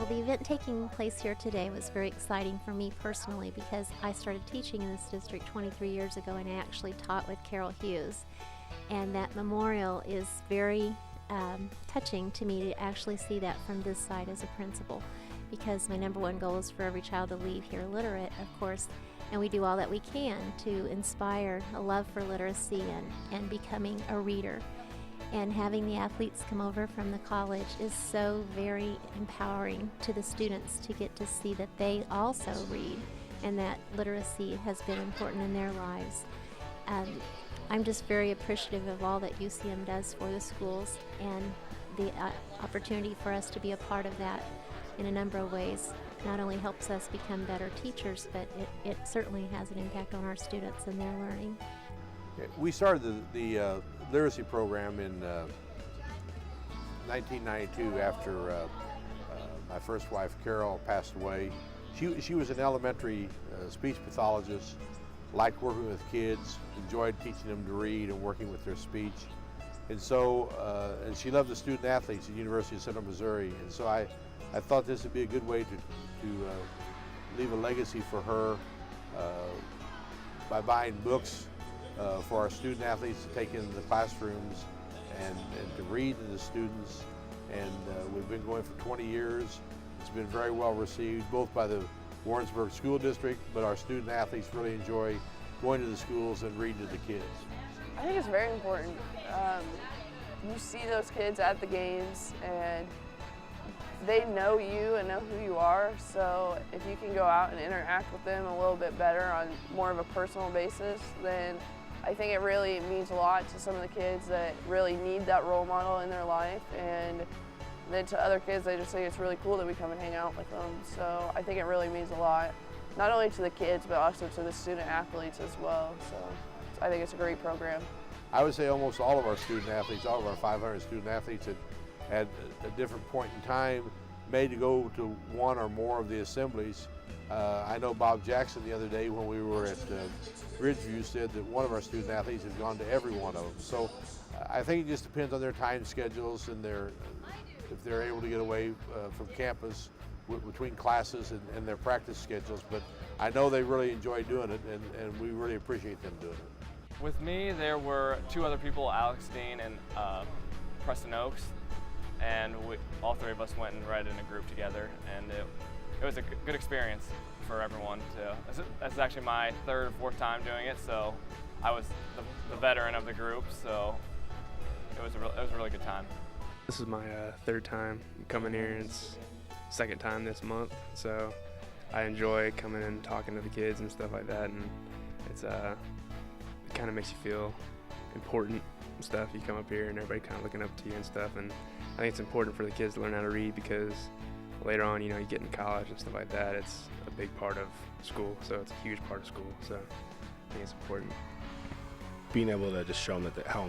Well, the event taking place here today was very exciting for me personally because I started teaching in this district 23 years ago, and I actually taught with Carol Hughes. And that memorial is very touching to me to actually see that from this side as a principal, because my number one goal is for every child to leave here literate, of course, and we do all that we can to inspire a love for literacy and becoming a reader. And having the athletes come over from the college is so very empowering to the students to get to see that they also read and that literacy has been important in their lives. I'm just very appreciative of all that UCM does for the schools and the opportunity for us to be a part of that in a number of ways. Not only helps us become better teachers, but it certainly has an impact on our students and their learning. We started the literacy program in 1992 after my first wife, Carol, passed away. She was an elementary speech pathologist, liked working with kids, enjoyed teaching them to read and working with their speech. And so, and she loved the student athletes at the University of Central Missouri. And so I thought this would be a good way to leave a legacy for her by buying books for our student athletes to take into the classrooms and to read to the students. And we've been going for 20 years. It's been very well received, both by the Warrensburg School District, but our student athletes really enjoy going to the schools and reading to the kids. I think it's very important. You see those kids at the games and they know you and know who you are, so if you can go out and interact with them a little bit better on more of a personal basis, then I think it really means a lot to some of the kids that really need that role model in their life, and then to other kids they just think it's really cool that we come and hang out with them. So I think it really means a lot, not only to the kids but also to the student athletes as well. So I think it's a great program. I would say almost all of our student athletes, all of our 500 student athletes at a different point in time made to go to one or more of the assemblies. I know Bob Jackson the other day when we were at Ridgeview said that one of our student athletes has gone to every one of them. So I think it just depends on their time schedules and if they're able to get away from campus between classes and their practice schedules. But I know they really enjoy doing it, and we really appreciate them doing it. With me, there were two other people, Alex Dean and Preston Oaks, and all three of us went and read in a group together, and it was a good experience for everyone too. This is actually my third or fourth time doing it, so I was the veteran of the group, so it was a really good time. This is my third time coming here, and it's second time this month, so I enjoy coming and talking to the kids and stuff like that, and it kind of makes you feel important and stuff. You come up here and everybody kind of looking up to you and stuff, and I think it's important for the kids to learn how to read because later on, you get in college and stuff like that, it's a big part of school, so it's a huge part of school, so I think it's important. Being able to just show them that how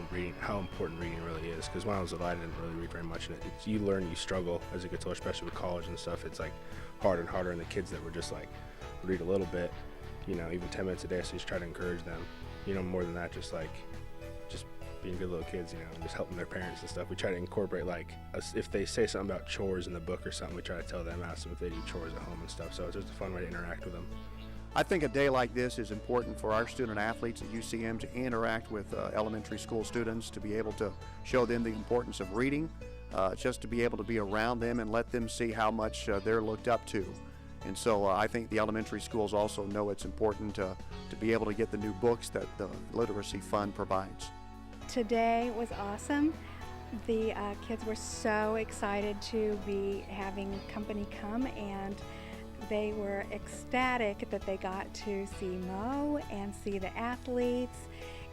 important reading really is, because when I was little I didn't really read very much, and you learn, you struggle as it gets older, especially with college and stuff. It's like harder and harder, and the kids that were just like read a little bit, even 10 minutes a day, so you just try to encourage them, more than that, just being good little kids, and just helping their parents and stuff. We try to incorporate, if they say something about chores in the book or something, we try to tell them, ask them if they do chores at home and stuff, so it's just a fun way to interact with them. I think a day like this is important for our student athletes at UCM to interact with elementary school students, to be able to show them the importance of reading, just to be able to be around them and let them see how much they're looked up to. And so I think the elementary schools also know it's important to be able to get the new books that the Literacy Fund provides. Today was awesome. The kids were so excited to be having company come, and they were ecstatic that they got to see Mo and see the athletes,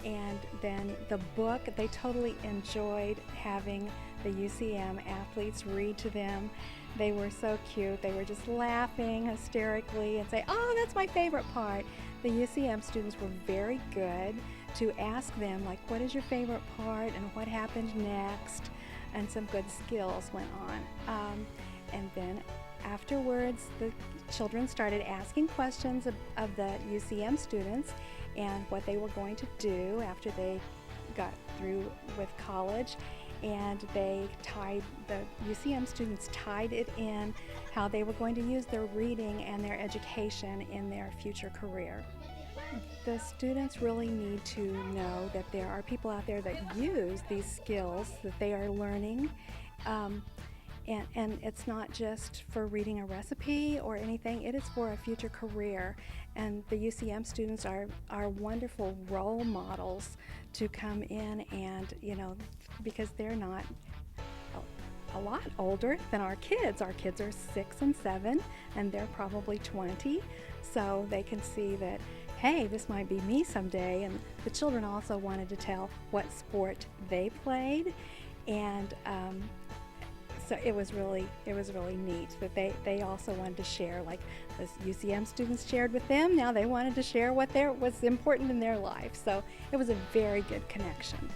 and then the book. They totally enjoyed having the UCM athletes read to them. They were so cute. They were just laughing hysterically and say, "Oh, that's my favorite part." The UCM students were very good to ask them, what is your favorite part and what happened next, and some good skills went on. And then afterwards, the children started asking questions of the UCM students and what they were going to do after they got through with college. and the UCM students tied it in how they were going to use their reading and their education in their future career. The students really need to know that there are people out there that use these skills that they are learning, and it's not just for reading a recipe or anything, it is for a future career. And the UCM students are wonderful role models to come in and, because they're not a lot older than our kids. Our kids are 6 and 7, and they're probably 20, so they can see that, hey, this might be me someday. And the children also wanted to tell what sport they played, and so it was really neat that they also wanted to share, like the UCM students shared with them. Now they wanted to share what was important in their life. So it was a very good connection.